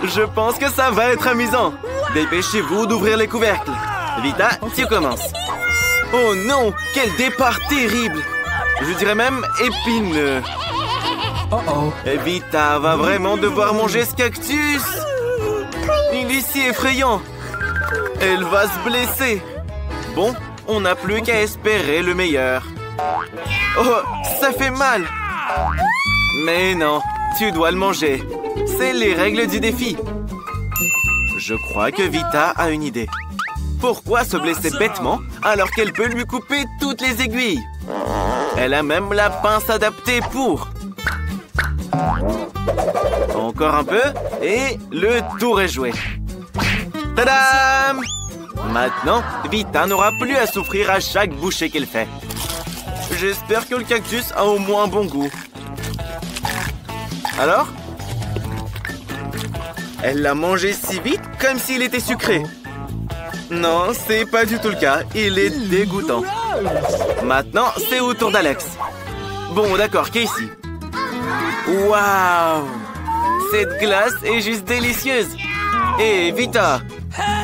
Je pense que ça va être amusant. Dépêchez-vous d'ouvrir les couvercles. Vita, tu commences. Oh non, quel départ terrible. Je dirais même épineux. Vita va vraiment devoir manger ce cactus. Il est si effrayant. Elle va se blesser. Bon, on n'a plus qu'à espérer le meilleur. Oh, ça fait mal. Mais non, tu dois le manger. C'est les règles du défi. Je crois que Vita a une idée. Pourquoi se blesser bêtement alors qu'elle peut lui couper toutes les aiguilles? Elle a même la pince adaptée pour. Encore un peu et le tour est joué. Tadam! Maintenant, Vita n'aura plus à souffrir à chaque bouchée qu'elle fait. J'espère que le cactus a au moins un bon goût. Alors? Elle l'a mangé si vite comme s'il était sucré. Non, c'est pas du tout le cas. Il est dégoûtant. Maintenant, c'est au tour d'Alex. Bon, d'accord, Casey. Waouh! Cette glace est juste délicieuse. Hé, Vita,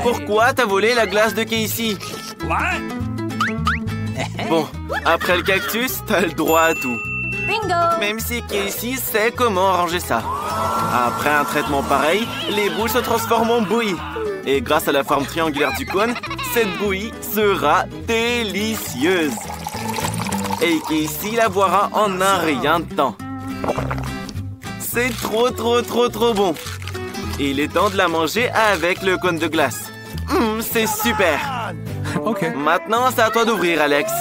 pourquoi t'as volé la glace de Casey? Bon, après le cactus, t'as le droit à tout. Bingo! Même si Casey sait comment arranger ça. Après un traitement pareil, les boules se transforment en bouillie. Et grâce à la forme triangulaire du cône, cette bouillie sera délicieuse. Et Casey la boira en un rien de temps. C'est trop bon. Il est temps de la manger avec le cône de glace. C'est super. Maintenant, c'est à toi d'ouvrir, Alex.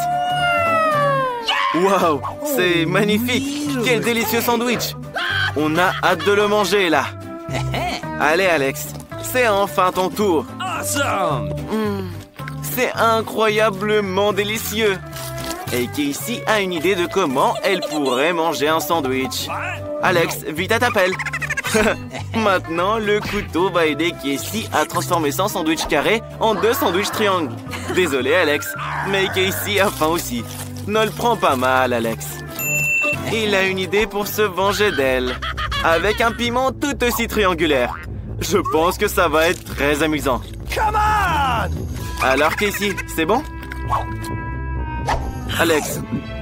Waouh, c'est magnifique. Quel délicieux sandwich. On a hâte de le manger, là. Allez, Alex, c'est enfin ton tour. C'est incroyablement délicieux. Et Casey a une idée de comment elle pourrait manger un sandwich. Alex, Vita t'appelle. Maintenant, le couteau va aider Casey à transformer son sandwich carré en 2 sandwichs triangles. Désolé, Alex, mais Casey a faim aussi. Ne le prends pas mal, Alex. Il a une idée pour se venger d'elle. Avec un piment tout aussi triangulaire. Je pense que ça va être très amusant. Alors, Casey, c'est bon? Alex,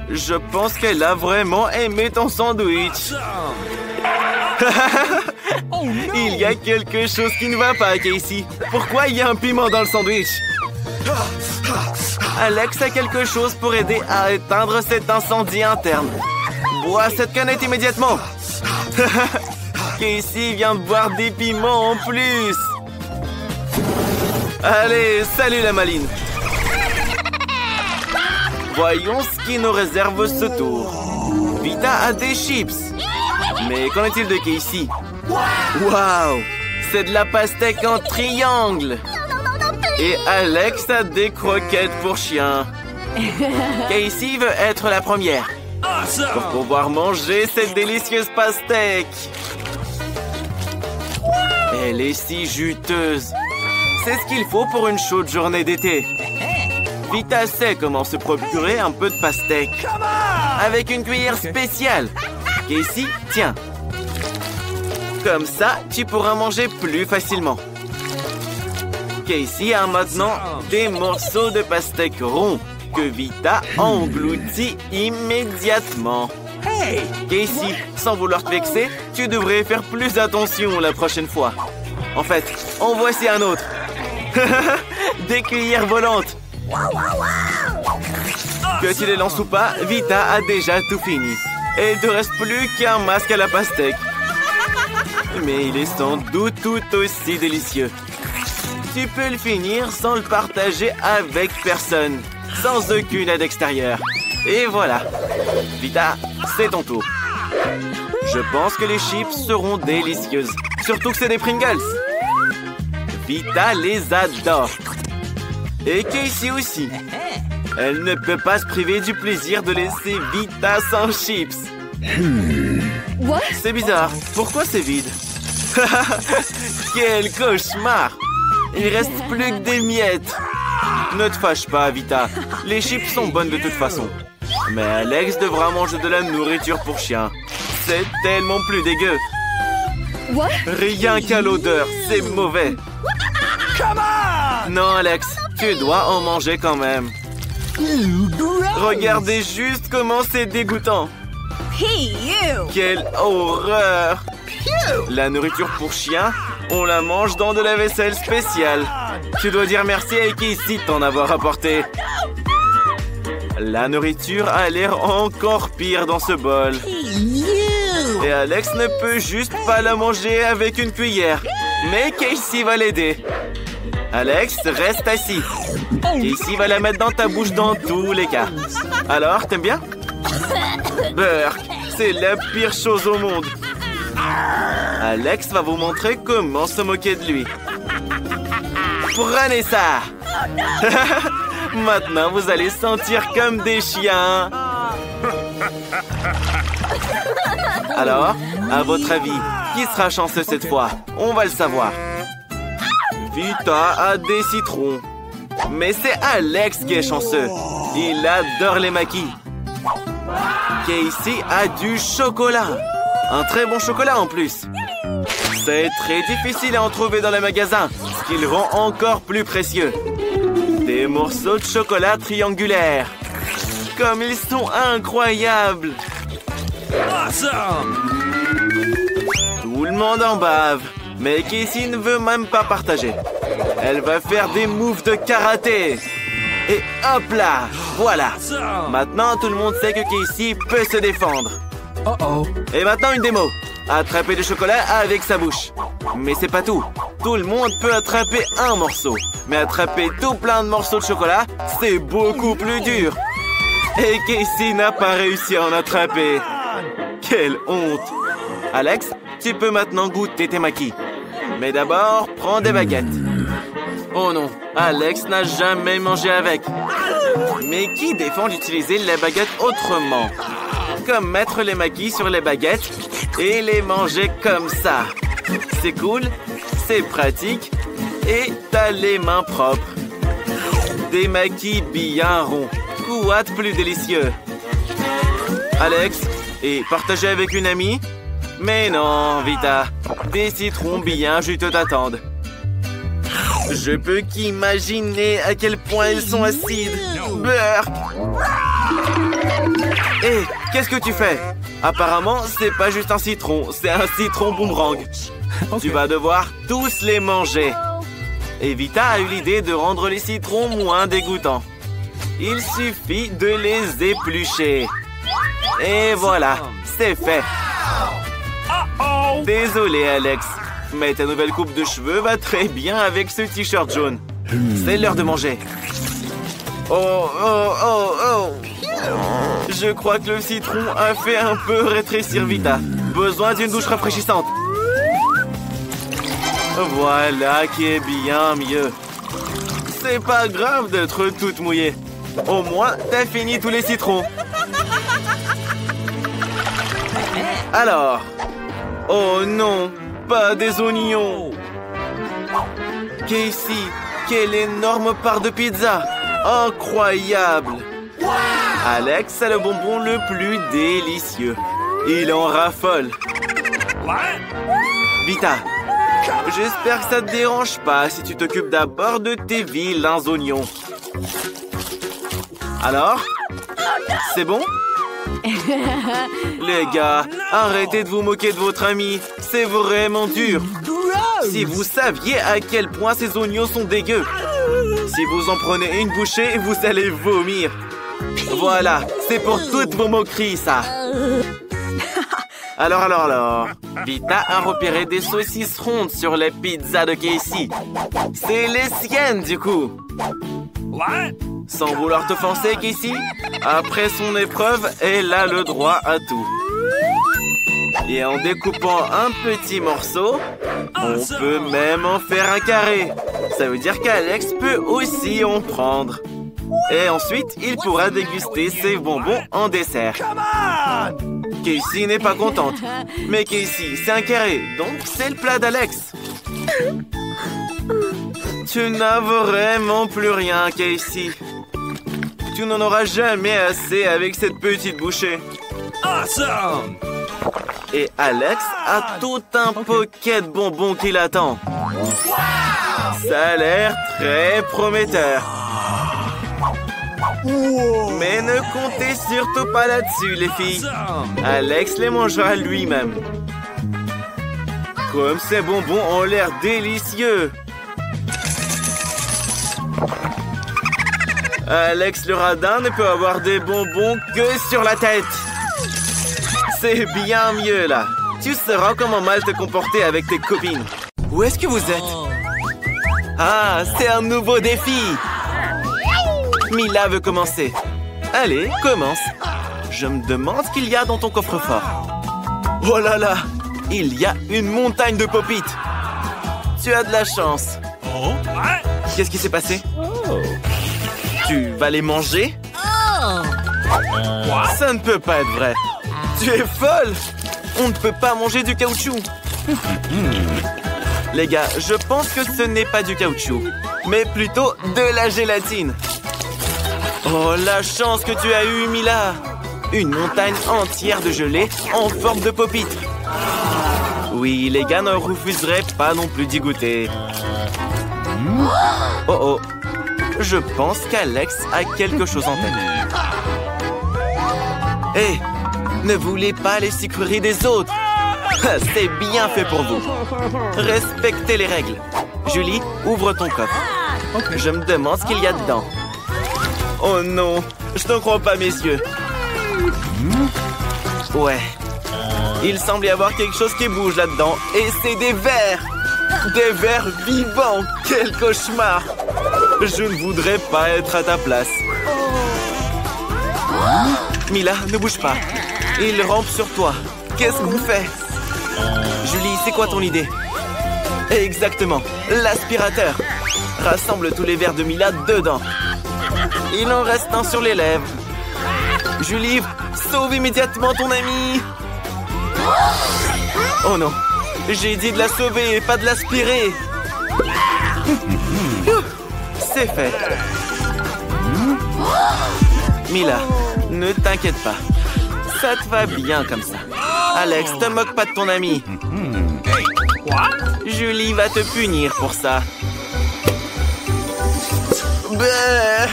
je pense qu'elle a vraiment aimé ton sandwich. Il y a quelque chose qui ne va pas, Casey. Pourquoi il y a un piment dans le sandwich? Alex a quelque chose pour aider à éteindre cet incendie interne. Bois cette canette immédiatement. Casey vient de boire des piments en plus. Allez, salut la maline. Voyons ce qui nous réserve ce tour. Vita a des chips. Mais qu'en est-il de Casey? Waouh! C'est de la pastèque en triangle. Et Alex a des croquettes pour chien. Casey veut être la première. Pour pouvoir manger cette délicieuse pastèque. Elle est si juteuse. C'est ce qu'il faut pour une chaude journée d'été. Vita sait comment se procurer un peu de pastèque. Avec une cuillère spéciale. Casey, tiens. Comme ça, tu pourras manger plus facilement. Casey a maintenant des morceaux de pastèque ronds que Vita engloutit immédiatement. Casey, sans vouloir te vexer, tu devrais faire plus attention la prochaine fois. En fait, en voici un autre. Des cuillères volantes. Que tu les lances ou pas, Vita a déjà tout fini. Et il ne te reste plus qu'un masque à la pastèque. Mais il est sans doute tout aussi délicieux. Tu peux le finir sans le partager avec personne. Sans aucune aide extérieure. Et voilà. Vita, c'est ton tour. Je pense que les chips seront délicieuses. Surtout que c'est des Pringles. Vita les adore. Et Casey aussi. Elle ne peut pas se priver du plaisir de laisser Vita sans chips. C'est bizarre. Pourquoi c'est vide? Quel cauchemar! Il reste plus que des miettes. Ne te fâche pas, Vita. Les chips sont bonnes de toute façon. Mais Alex devra manger de la nourriture pour chien. C'est tellement plus dégueu. Rien qu'à l'odeur, c'est mauvais. Non, Alex, tu dois en manger quand même. Regardez juste comment c'est dégoûtant. Quelle horreur! La nourriture pour chien, on la mange dans de la vaisselle spéciale. Tu dois dire merci à Casey de t'en avoir apporté. La nourriture a l'air encore pire dans ce bol. Et Alex ne peut juste pas la manger avec une cuillère. Mais Casey va l'aider. Alex, reste assis. Casey va la mettre dans ta bouche dans tous les cas. Alors, t'aimes bien? Burk, c'est la pire chose au monde. Alex va vous montrer comment se moquer de lui. Prenez ça! Maintenant, vous allez sentir comme des chiens. Alors, à votre avis, qui sera chanceux cette fois? On va le savoir. Vita a des citrons. Mais c'est Alex qui est chanceux. Il adore les maquis. Casey a du chocolat. Un très bon chocolat en plus. C'est très difficile à en trouver dans les magasins, ce qui le rend encore plus précieux. Des morceaux de chocolat triangulaires. Comme ils sont incroyables. Tout le monde en bave. Mais Casey ne veut même pas partager. Elle va faire des moves de karaté. Et hop là, voilà. Maintenant, tout le monde sait que Casey peut se défendre. Et maintenant, une démo. Attraper du chocolat avec sa bouche. Mais c'est pas tout. Tout le monde peut attraper un morceau. Mais attraper tout plein de morceaux de chocolat, c'est beaucoup plus dur. Et Casey n'a pas réussi à en attraper. Quelle honte. Alex, tu peux maintenant goûter tes maquis. Mais d'abord, prends des baguettes. Oh non, Alex n'a jamais mangé avec. Mais qui défend d'utiliser les baguettes autrement? Comme mettre les maquis sur les baguettes et les manger comme ça. C'est cool, c'est pratique et t'as les mains propres. Des maquis bien ronds. Quoi de plus délicieux? Alex, et partager avec une amie? Mais non, Vita. Des citrons bien juteux t'attendent. Je peux qu'imaginer à quel point ils sont acides. Burk! Hé, qu'est-ce que tu fais? Apparemment, c'est pas juste un citron, c'est un citron boomerang. Tu vas devoir tous les manger. Et Vita a eu l'idée de rendre les citrons moins dégoûtants. Il suffit de les éplucher. Et voilà, c'est fait. Désolé, Alex, mais ta nouvelle coupe de cheveux va très bien avec ce t-shirt jaune. C'est l'heure de manger. Oh, oh, oh, oh. Je crois que le citron a fait un peu rétrécir Vita. Besoin d'une douche rafraîchissante. Voilà qui est bien mieux. C'est pas grave d'être toute mouillée. Au moins, t'as fini tous les citrons. Alors... Oh non, pas des oignons. Casey, quelle énorme part de pizza. Incroyable. Alex a le bonbon le plus délicieux. Il en raffole. Vita, j'espère que ça te dérange pas si tu t'occupes d'abord de tes vilains oignons. Alors? C'est bon? Les gars, arrêtez de vous moquer de votre ami. C'est vraiment dur. Si vous saviez à quel point ces oignons sont dégueux. Si vous en prenez une bouchée, vous allez vomir. Voilà, c'est pour toutes vos moqueries, ça. Alors. Vita a repéré des saucisses rondes sur les pizzas de Casey. C'est les siennes, du coup. Sans vouloir t'offenser, Casey, après son épreuve, elle a le droit à tout. Et en découpant un petit morceau, on peut même en faire un carré. Ça veut dire qu'Alex peut aussi en prendre. Et ensuite, il pourra déguster ses bonbons en dessert. Casey n'est pas contente. Mais Casey, c'est un carré, donc c'est le plat d'Alex. Tu n'as vraiment plus rien, Casey. Tu n'en auras jamais assez avec cette petite bouchée. Awesome! Et Alex a tout un paquet de bonbons qui l'attend. Ça a l'air très prometteur. Mais ne comptez surtout pas là-dessus, les filles. Alex les mangera lui-même. Comme ces bonbons ont l'air délicieux. Alex le radin ne peut avoir des bonbons que sur la tête. C'est bien mieux là. Tu sauras comment mal te comporter avec tes copines. Où est-ce que vous êtes? Ah, c'est un nouveau défi. Mila veut commencer. Allez, commence. Je me demande ce qu'il y a dans ton coffre-fort. Oh là là, il y a une montagne de pop-it. Tu as de la chance. Qu'est-ce qui s'est passé? Tu vas les manger? Ça ne peut pas être vrai. Tu es folle! On ne peut pas manger du caoutchouc. Les gars, je pense que ce n'est pas du caoutchouc, mais plutôt de la gélatine. Oh, la chance que tu as eue, Mila! Une montagne entière de gelée en forme de pop-it. Oui, les gars ne refuseraient pas non plus d'y goûter. Oh oh, je pense qu'Alex a quelque chose en tête. Hé, ne voulez pas les sucreries des autres. C'est bien fait pour vous. Respectez les règles. Julie, ouvre ton coffre. Je me demande ce qu'il y a dedans. Oh non, je ne crois pas, messieurs. Ouais. Il semble y avoir quelque chose qui bouge là-dedans. Et c'est des vers. Des vers vivants. Quel cauchemar. Je ne voudrais pas être à ta place. Mila, ne bouge pas. Il rampe sur toi. Qu'est-ce qu'on fait? Julie, c'est quoi ton idée? Exactement, l'aspirateur. Rassemble tous les vers de Mila dedans. Il en reste un sur les lèvres. Julie, sauve immédiatement ton ami. Oh non, j'ai dit de la sauver et pas de l'aspirer. C'est fait. Mila, ne t'inquiète pas. Ça te va bien comme ça. Alex, te moque pas de ton ami. Julie va te punir pour ça. Brrr.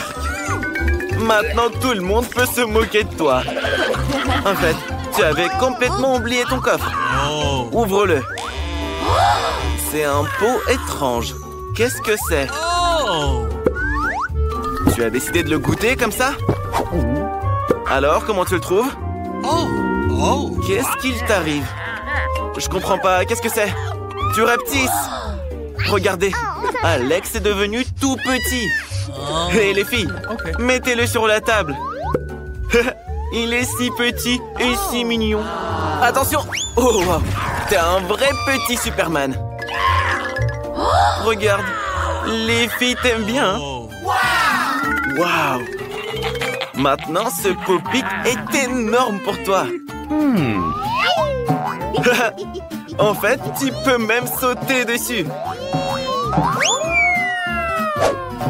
Maintenant, tout le monde peut se moquer de toi. En fait, tu avais complètement oublié ton coffre. Ouvre-le. C'est un pot étrange. Qu'est-ce que c'est? Tu as décidé de le goûter comme ça? Alors, comment tu le trouves? Qu'est-ce qu'il t'arrive? Je comprends pas. Qu'est-ce que c'est? Tu rapetisses. Regardez, Alex est devenu tout petit. Hé, les filles, mettez-le sur la table. Il est si petit et si mignon. Attention! Oh, wow. T'es un vrai petit Superman. Regarde, les filles t'aiment bien. Waouh! Maintenant, ce pop-it est énorme pour toi. En fait, tu peux même sauter dessus.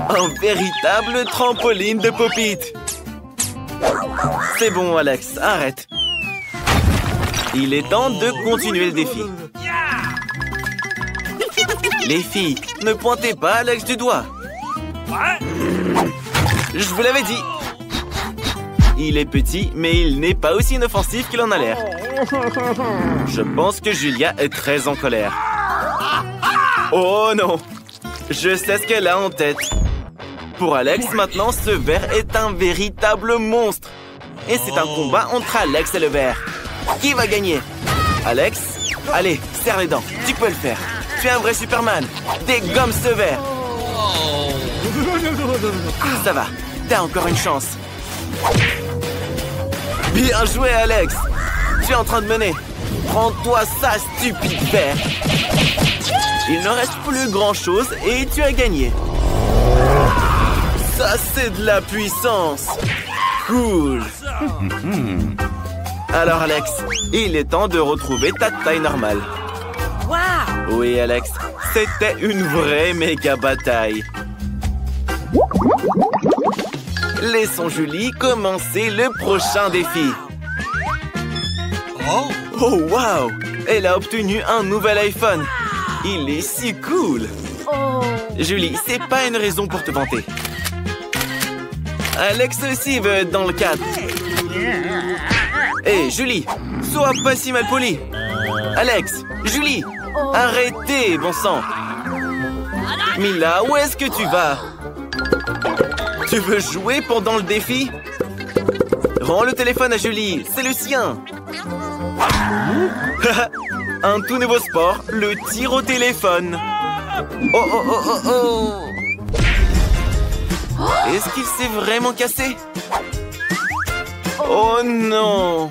Un véritable trampoline de pop-it. C'est bon, Alex, arrête. Il est temps de continuer le défi. Les filles, ne pointez pas Alex du doigt. Je vous l'avais dit. Il est petit, mais il n'est pas aussi inoffensif qu'il en a l'air. Je pense que Julia est très en colère. Oh non! Je sais ce qu'elle a en tête. Pour Alex, maintenant, ce ver est un véritable monstre. Et c'est un combat entre Alex et le ver. Qui va gagner? Alex? Allez, serre les dents. Tu peux le faire. Tu es un vrai Superman. Dégomme ce ver. Ça va. T'as encore une chance. Bien joué, Alex. Tu es en train de mener. Prends-toi ça, stupide ver. Il ne reste plus grand-chose et tu as gagné. Ça, c'est de la puissance. Cool. Alors, Alex, il est temps de retrouver ta taille normale. Oui, Alex, c'était une vraie méga bataille. Laissons Julie commencer le prochain défi. Oh, wow! Elle a obtenu un nouvel iPhone. Il est si cool. Julie, c'est pas une raison pour te vanter. Alex aussi veut être dans le cadre. Hé, Julie, sois pas si mal poli. Alex, Julie, arrêtez, bon sang. Mila, où est-ce que tu vas? Tu veux jouer pendant le défi? Rends le téléphone à Julie, c'est le sien. Un tout nouveau sport, le tir au téléphone. Oh, oh, oh, oh, oh. Est-ce qu'il s'est vraiment cassé? Oh non!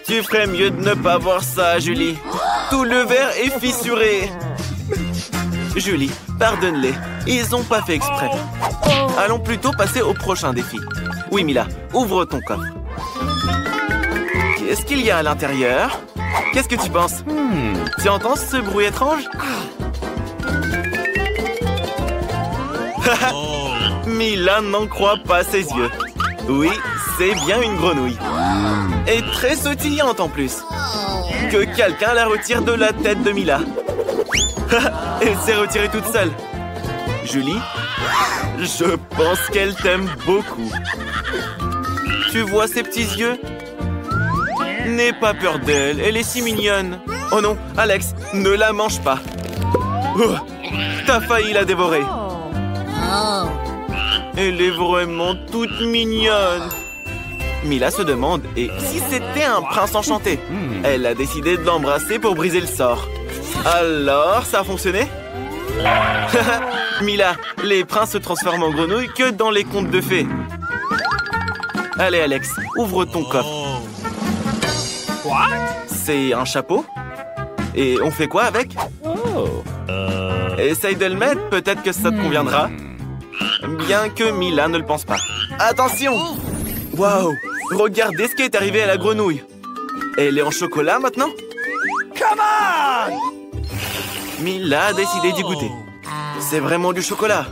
Tu ferais mieux de ne pas voir ça, Julie. Tout le verre est fissuré. Julie, pardonne-les. Ils ont pas fait exprès. Allons plutôt passer au prochain défi. Oui, Mila, ouvre ton coffre. Qu'est-ce qu'il y a à l'intérieur? Qu'est-ce que tu penses? Tu entends ce bruit étrange? Mila n'en croit pas ses yeux. Oui, c'est bien une grenouille. Et très sautillante en plus. Que quelqu'un la retire de la tête de Mila. Elle s'est retirée toute seule. Julie, je pense qu'elle t'aime beaucoup. Tu vois ses petits yeux? N'aie pas peur d'elle, elle est si mignonne. Oh non, Alex, ne la mange pas. Oh, t'as failli la dévorer. Elle est vraiment toute mignonne. Mila se demande, et si c'était un prince enchanté? Elle a décidé de l'embrasser pour briser le sort. Alors, ça a fonctionné? Mila, les princes se transforment en grenouilles que dans les contes de fées. Allez, Alex, ouvre ton coffre. C'est un chapeau? Et on fait quoi avec? Essaye de le mettre, peut-être que ça te conviendra. Bien que Mila ne le pense pas. Attention! Waouh! Regardez ce qui est arrivé à la grenouille. Elle est en chocolat maintenant? Come on! Mila a décidé d'y goûter. C'est vraiment du chocolat.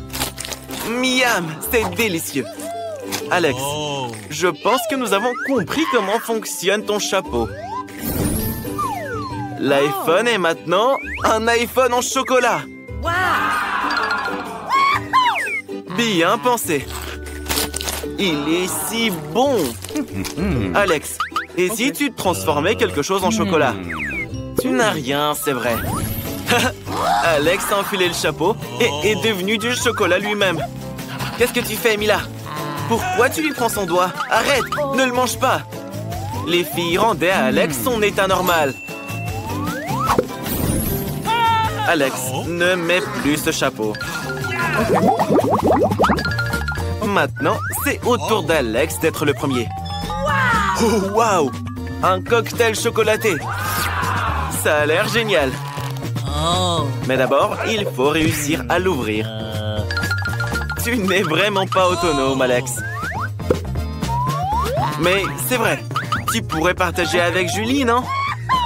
Miam! C'est délicieux. Alex, je pense que nous avons compris comment fonctionne ton chapeau. L'iPhone est maintenant un iPhone en chocolat. Bien pensé. Il est si bon. Alex, et si tu transformais quelque chose en chocolat? Tu n'as rien, c'est vrai. Alex a enfilé le chapeau et est devenu du chocolat lui-même. Qu'est-ce que tu fais, Mila? Pourquoi tu lui prends son doigt? Arrête, ne le mange pas. Les filles rendaient à Alex son état normal. Alex, ne mets plus ce chapeau. Maintenant, c'est au tour d'Alex d'être le premier. Oh, waouh! Un cocktail chocolaté. Ça a l'air génial. Mais d'abord, il faut réussir à l'ouvrir. Tu n'es vraiment pas autonome, Alex. Mais c'est vrai, tu pourrais partager avec Julie, non?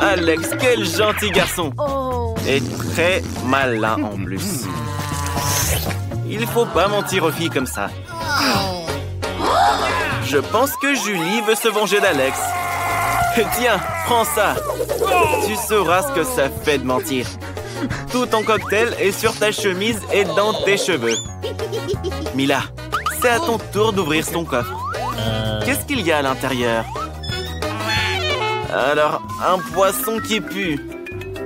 Alex, quel gentil garçon. Et très malin en plus. Il faut pas mentir aux filles comme ça. Je pense que Julie veut se venger d'Alex. Tiens, prends ça. Tu sauras ce que ça fait de mentir. Tout ton cocktail est sur ta chemise et dans tes cheveux. Mila, c'est à ton tour d'ouvrir ton coffre. Qu'est-ce qu'il y a à l'intérieur? Alors, un poisson qui pue.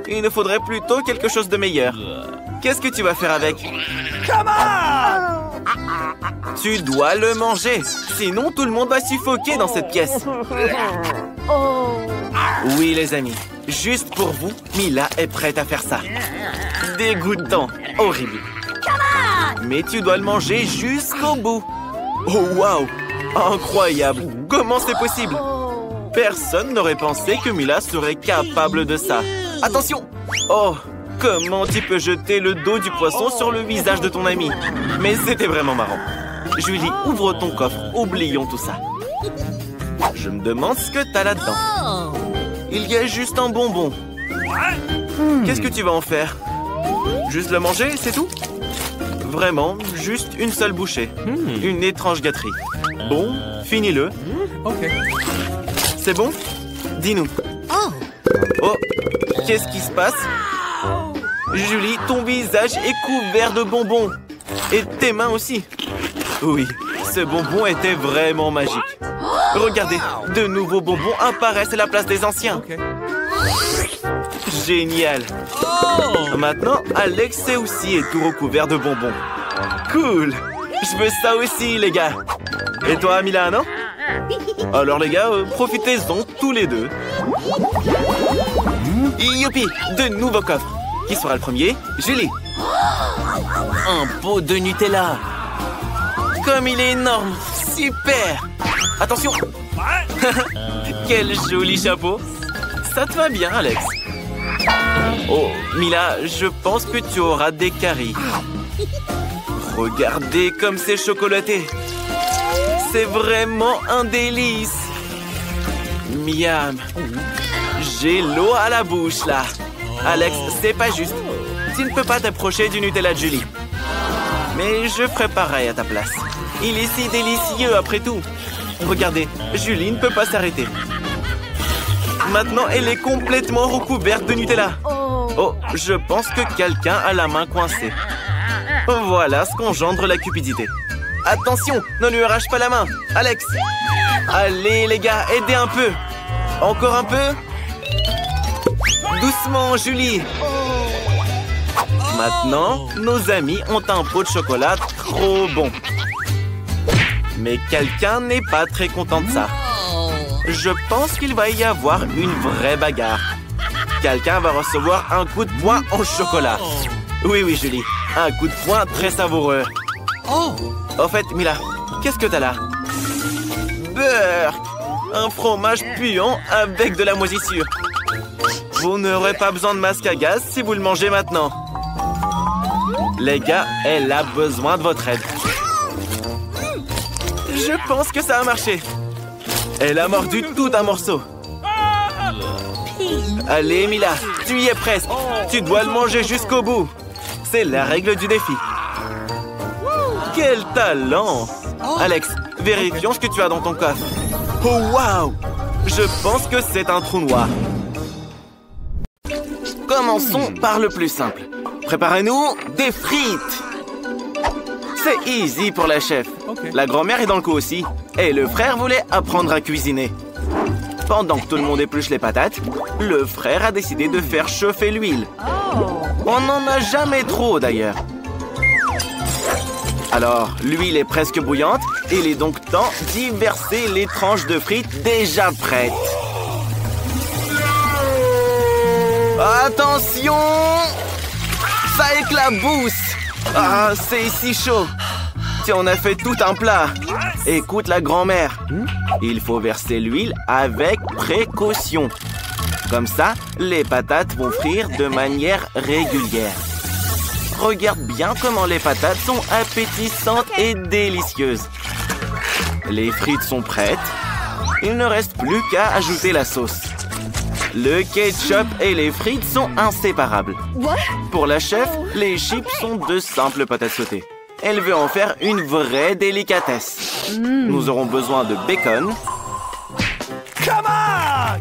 Il nous faudrait plutôt quelque chose de meilleur. Qu'est-ce que tu vas faire avec? Come on! Tu dois le manger. Sinon, tout le monde va suffoquer dans cette pièce. Oui, les amis. Juste pour vous, Mila est prête à faire ça. Dégoûtant. Horrible. Mais tu dois le manger jusqu'au bout. Oh, waouh! Incroyable. Comment c'est possible? Personne n'aurait pensé que Mila serait capable de ça. Attention! Oh, comment tu peux jeter le dos du poisson sur le visage de ton ami? Mais c'était vraiment marrant. Julie, ouvre ton coffre. Oublions tout ça. Je me demande ce que t'as là-dedans. Il y a juste un bonbon. Qu'est-ce que tu vas en faire? Juste le manger, c'est tout? Vraiment, juste une seule bouchée. Une étrange gâterie. Bon, finis-le. C'est bon? Dis-nous. Oh, qu'est-ce qui se passe? Julie, ton visage est couvert de bonbons. Et tes mains aussi. Oui, ce bonbon était vraiment magique. Regardez, de nouveaux bonbons apparaissent à la place des anciens. Génial. Maintenant, Alex est aussi tout recouvert de bonbons. Cool. Je veux ça aussi, les gars. Et toi, Mila, non? Alors, les gars, profitez-en tous les deux. Youpi, de nouveaux coffres. Qui sera le premier? Julie. Un pot de Nutella. Comme il est énorme. Super. Attention. Quel joli chapeau. Ça te va bien, Alex. Oh, Mila, je pense que tu auras des caries. Regardez comme c'est chocolaté. C'est vraiment un délice. Miam. J'ai l'eau à la bouche, là. Alex, c'est pas juste. Tu ne peux pas t'approcher du Nutella de Julie. Mais je ferai pareil à ta place. Il est si délicieux après tout. Regardez, Julie ne peut pas s'arrêter. Maintenant, elle est complètement recouverte de Nutella. Oh, je pense que quelqu'un a la main coincée. Voilà ce qu'engendre la cupidité. Attention, ne lui arrache pas la main. Alex. Allez, les gars, aidez un peu. Encore un peu. Doucement, Julie. Maintenant, nos amis ont un pot de chocolat trop bon. Mais quelqu'un n'est pas très content de ça. Je pense qu'il va y avoir une vraie bagarre. Quelqu'un va recevoir un coup de poing en chocolat. Oui, oui, Julie. Un coup de poing très savoureux. Au fait, Mila, qu'est-ce que t'as là? Beurre! Un fromage puant avec de la moisissure. Vous n'aurez pas besoin de masque à gaz si vous le mangez maintenant. Les gars, elle a besoin de votre aide. Je pense que ça a marché. Elle a mordu tout un morceau. Allez, Mila, tu y es presque. Tu dois le manger jusqu'au bout. C'est la règle du défi. Quel talent! Alex, vérifions ce que tu as dans ton coffre. Oh, waouh! Je pense que c'est un trou noir. Commençons par le plus simple. Préparez-nous des frites. C'est easy pour la chef. La grand-mère est dans le coup aussi. Et le frère voulait apprendre à cuisiner. Pendant que tout le monde épluche les patates, le frère a décidé de faire chauffer l'huile. On n'en a jamais trop d'ailleurs. Alors, l'huile est presque bouillante. Il est donc temps d'y verser les tranches de frites déjà prêtes. Attention! Ça éclabousse! Ah, c'est si chaud! Tiens, on a fait tout un plat. Écoute la grand-mère. Il faut verser l'huile avec précaution. Comme ça, les patates vont frire de manière régulière. Regarde bien comment les patates sont appétissantes et délicieuses. Les frites sont prêtes. Il ne reste plus qu'à ajouter la sauce. Le ketchup et les frites sont inséparables. Pour la chef, les chips sont de simples patates sautées. Elle veut en faire une vraie délicatesse. Nous aurons besoin de bacon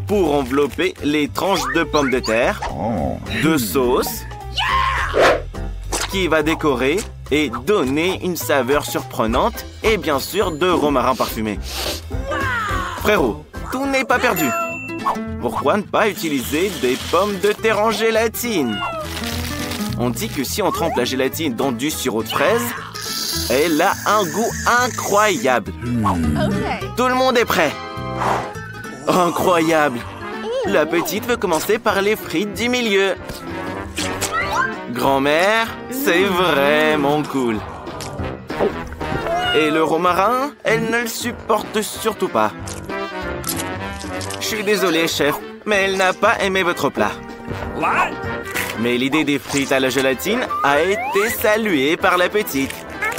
pour envelopper les tranches de pommes de terre, de sauce qui va décorer et donner une saveur surprenante et bien sûr de romarin parfumé. Frérot, tout n'est pas perdu. Pourquoi ne pas utiliser des pommes de terre en gélatine? On dit que si on trempe la gélatine dans du sirop de fraise, elle a un goût incroyable. Tout le monde est prêt. Incroyable. La petite veut commencer par les frites du milieu. Grand-mère, c'est vraiment cool. Et le romarin, elle ne le supporte surtout pas. Je suis désolé, chef, mais elle n'a pas aimé votre plat. Mais l'idée des frites à la gélatine a été saluée par la petite.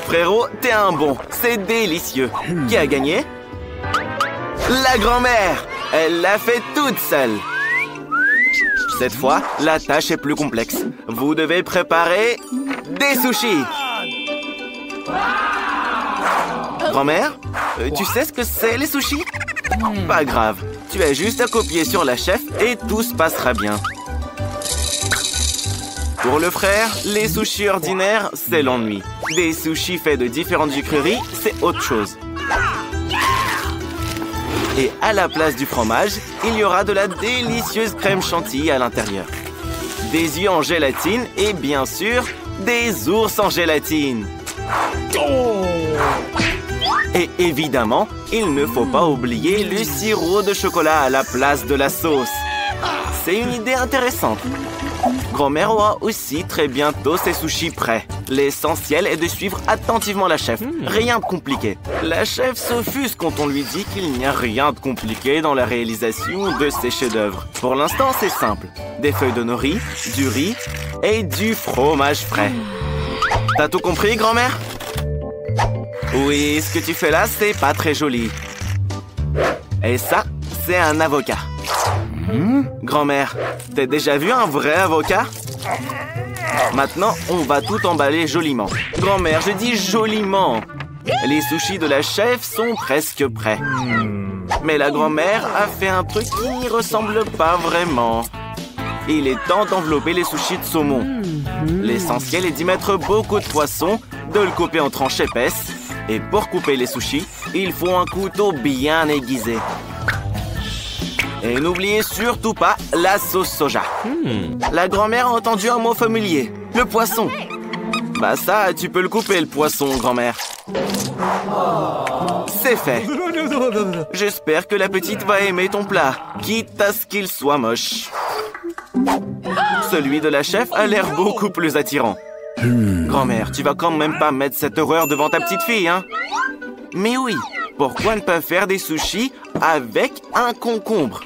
Frérot, t'es un bon, c'est délicieux. Qui a gagné? La grand-mère! Elle l'a fait toute seule. Cette fois, la tâche est plus complexe. Vous devez préparer des sushis. Grand-mère, tu sais ce que c'est les sushis? Pas grave. Tu as juste à copier sur la chef et tout se passera bien. Pour le frère, les sushis ordinaires, c'est l'ennui. Des sushis faits de différentes sucreries, c'est autre chose. Et à la place du fromage, il y aura de la délicieuse crème chantilly à l'intérieur. Des yeux en gélatine et bien sûr, des ours en gélatine. Et évidemment, il ne faut pas oublier le sirop de chocolat à la place de la sauce. C'est une idée intéressante. Grand-mère aura aussi très bientôt ses sushis prêts. L'essentiel est de suivre attentivement la chef. Rien de compliqué. La chef s'offusque quand on lui dit qu'il n'y a rien de compliqué dans la réalisation de ses chefs-d'œuvre. Pour l'instant, c'est simple. Des feuilles de nori, du riz et du fromage frais. T'as tout compris, grand-mère? Oui, ce que tu fais là, c'est pas très joli. Et ça, c'est un avocat. Grand-mère, t'as déjà vu un vrai avocat? Maintenant, on va tout emballer joliment. Grand-mère, je dis joliment. Les sushis de la chef sont presque prêts. Mais la grand-mère a fait un truc qui n'y ressemble pas vraiment. Il est temps d'envelopper les sushis de saumon. L'essentiel est d'y mettre beaucoup de poisson, de le couper en tranches épaisses. Et pour couper les sushis, il faut un couteau bien aiguisé. Et n'oubliez surtout pas la sauce soja. La grand-mère a entendu un mot familier. Le poisson. Bah ça, tu peux le couper, le poisson, grand-mère. C'est fait. J'espère que la petite va aimer ton plat, quitte à ce qu'il soit moche. Celui de la chef a l'air beaucoup plus attirant. Grand-mère, tu vas quand même pas mettre cette horreur devant ta petite fille, hein? Mais oui, pourquoi ne pas faire des sushis avec un concombre?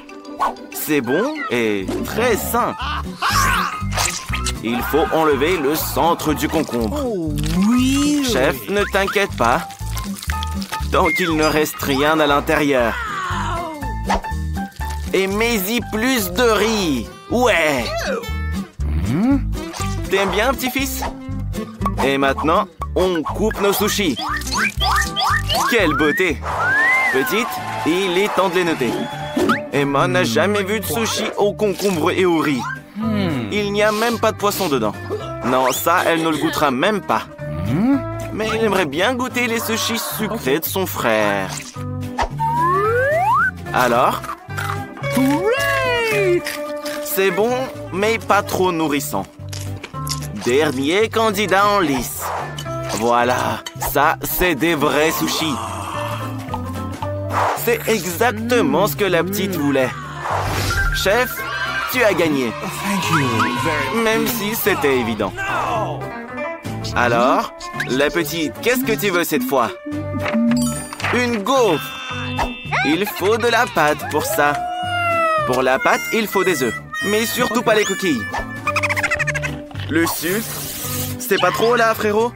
C'est bon et très sain. Il faut enlever le centre du concombre. Chef, ne t'inquiète pas. Tant qu'il ne reste rien à l'intérieur. Et mets-y plus de riz. Ouais. T'aimes bien, petit-fils? Et maintenant, on coupe nos sushis. Quelle beauté! Petite, il est temps de les noter. Emma n'a jamais vu de sushi au concombre et au riz. Il n'y a même pas de poisson dedans. Non, ça, elle ne le goûtera même pas. Mais elle aimerait bien goûter les sushis sucrés de son frère. Alors? C'est bon, mais pas trop nourrissant. Dernier candidat en lice. Voilà, ça, c'est des vrais sushis. C'est exactement ce que la petite voulait. Chef, tu as gagné. Même si c'était évident. Alors, la petite, qu'est-ce que tu veux cette fois? Une gaufre. Il faut de la pâte pour ça. Pour la pâte, il faut des œufs. Mais surtout pas les coquilles. Le sucre, c'est pas trop là, frérot?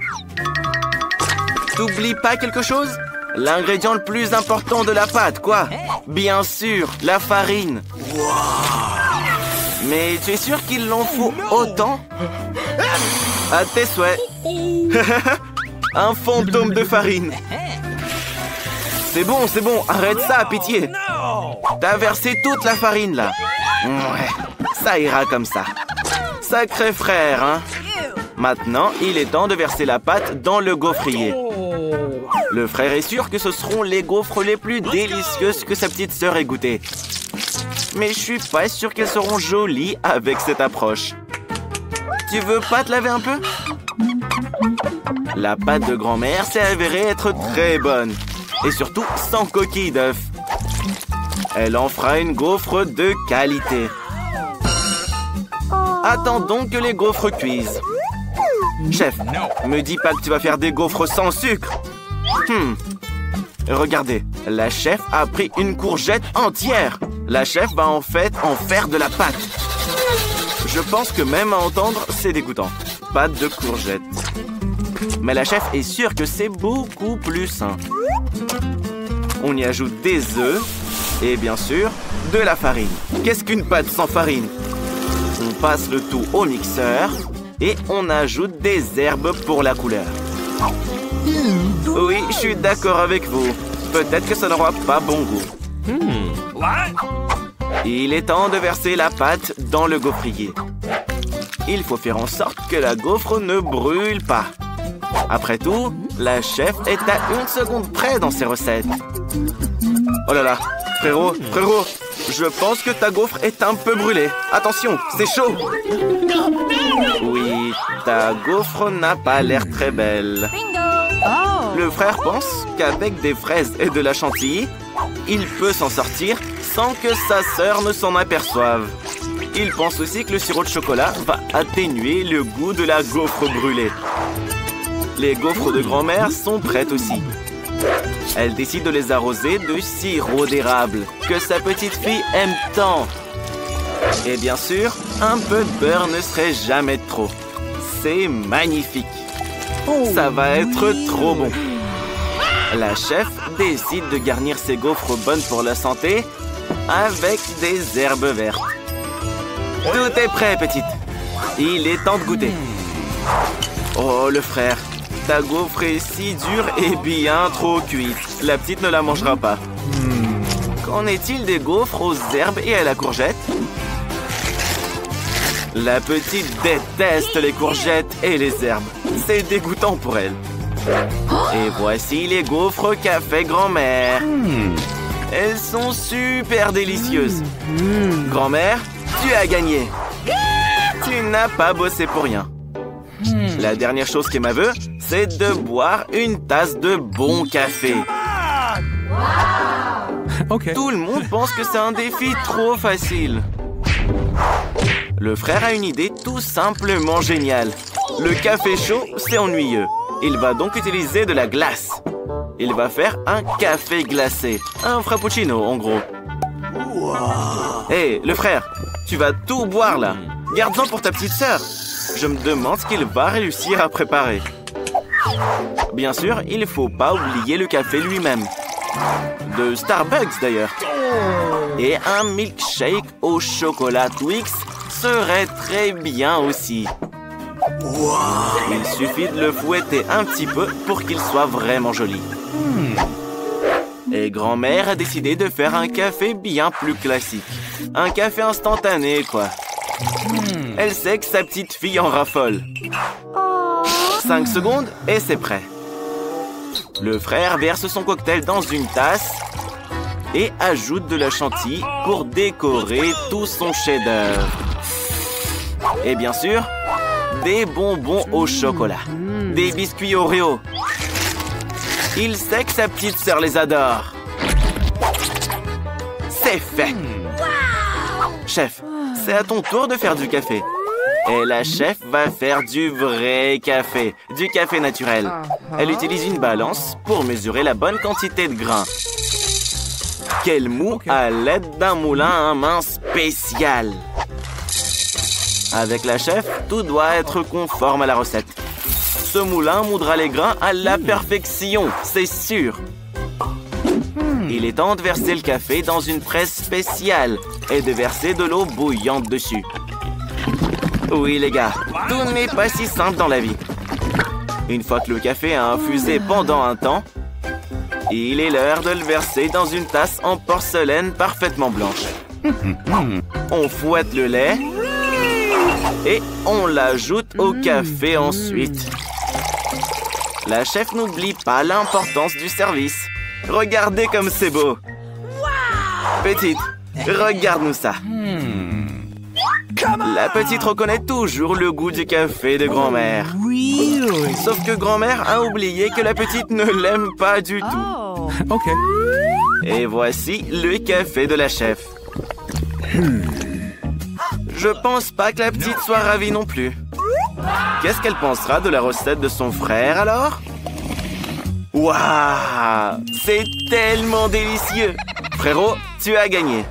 T'oublies pas quelque chose? L'ingrédient le plus important de la pâte, quoi? Bien sûr, la farine. Mais tu es sûr qu'il en faut autant? À tes souhaits. Un fantôme de farine. C'est bon, arrête ça, pitié. T'as versé toute la farine, là. Ouais, ça ira comme ça. Sacré frère, hein? Maintenant, il est temps de verser la pâte dans le gaufrier. Le frère est sûr que ce seront les gaufres les plus délicieuses que sa petite sœur ait goûtées. Mais je suis pas sûr qu'elles seront jolies avec cette approche. Tu veux pas te laver un peu? La pâte de grand-mère s'est avérée être très bonne. Et surtout, sans coquille d'œuf. Elle en fera une gaufre de qualité. Attendons que les gaufres cuisent. Chef, me dis pas que tu vas faire des gaufres sans sucre. Regardez, la chef a pris une courgette entière. La chef va en fait en faire de la pâte. Je pense que même à entendre, c'est dégoûtant. Pâte de courgette. Mais la chef est sûre que c'est beaucoup plus sain. On y ajoute des œufs et bien sûr, de la farine. Qu'est-ce qu'une pâte sans farine? On passe le tout au mixeur et on ajoute des herbes pour la couleur. Oui, je suis d'accord avec vous. Peut-être que ça n'aura pas bon goût. Il est temps de verser la pâte dans le gaufrier. Il faut faire en sorte que la gaufre ne brûle pas. Après tout, la chef est à 1 seconde près dans ses recettes. Oh là là, frérot, je pense que ta gaufre est un peu brûlée. Attention, c'est chaud. Oui, ta gaufre n'a pas l'air très belle. Le frère pense qu'avec des fraises et de la chantilly, il peut s'en sortir sans que sa sœur ne s'en aperçoive. Il pense aussi que le sirop de chocolat va atténuer le goût de la gaufre brûlée. Les gaufres de grand-mère sont prêtes aussi. Elle décide de les arroser de sirop d'érable, que sa petite fille aime tant. Et bien sûr, un peu de beurre ne serait jamais trop. C'est magnifique. Ça va être trop bon. La chef décide de garnir ses gaufres bonnes pour la santé avec des herbes vertes. Tout est prêt, petite. Il est temps de goûter. Oh, le frère. Ta gaufre est si dure et bien trop cuite. La petite ne la mangera pas. Qu'en est-il des gaufres aux herbes et à la courgette? La petite déteste les courgettes et les herbes. C'est dégoûtant pour elle. Et voici les gaufres qu'a fait grand-mère. Elles sont super délicieuses. Grand-mère, tu as gagné. Tu n'as pas bossé pour rien. La dernière chose qu'Emma veut, c'est de boire une tasse de bon café. Tout le monde pense que c'est un défi trop facile. Le frère a une idée tout simplement géniale. Le café chaud, c'est ennuyeux. Il va donc utiliser de la glace. Il va faire un café glacé. Un frappuccino, en gros. Hé, le frère, tu vas tout boire là. Garde-en pour ta petite sœur. Je me demande ce qu'il va réussir à préparer. Bien sûr, il ne faut pas oublier le café lui-même. De Starbucks d'ailleurs. Et un milkshake au chocolat Twix serait très bien aussi. Il suffit de le fouetter un petit peu pour qu'il soit vraiment joli. Et grand-mère a décidé de faire un café bien plus classique. Un café instantané, quoi. Elle sait que sa petite fille en raffole. 5 secondes et c'est prêt. Le frère verse son cocktail dans une tasse et ajoute de la chantilly pour décorer tout son chef-d'œuvre. Et bien sûr, des bonbons au chocolat, des biscuits Oreo. Il sait que sa petite sœur les adore. C'est fait. Chef, c'est à ton tour de faire du café. Et la chef va faire du vrai café, du café naturel. Elle utilise une balance pour mesurer la bonne quantité de grains. Qu'elle moud à l'aide d'un moulin à main spécial. Avec la chef, tout doit être conforme à la recette. Ce moulin moudra les grains à la perfection, c'est sûr. Il est temps de verser le café dans une presse spéciale et de verser de l'eau bouillante dessus. Oui, les gars, tout n'est pas si simple dans la vie. Une fois que le café a infusé pendant un temps, il est l'heure de le verser dans une tasse en porcelaine parfaitement blanche. On fouette le lait et on l'ajoute au café ensuite. La chef n'oublie pas l'importance du service. Regardez comme c'est beau. Petite, regarde-nous ça. La petite reconnaît toujours le goût du café de grand-mère. Sauf que grand-mère a oublié que la petite ne l'aime pas du tout. Et voici le café de la chef. Je pense pas que la petite soit ravie non plus. Qu'est-ce qu'elle pensera de la recette de son frère alors? Waouh! C'est tellement délicieux! Frérot, tu as gagné.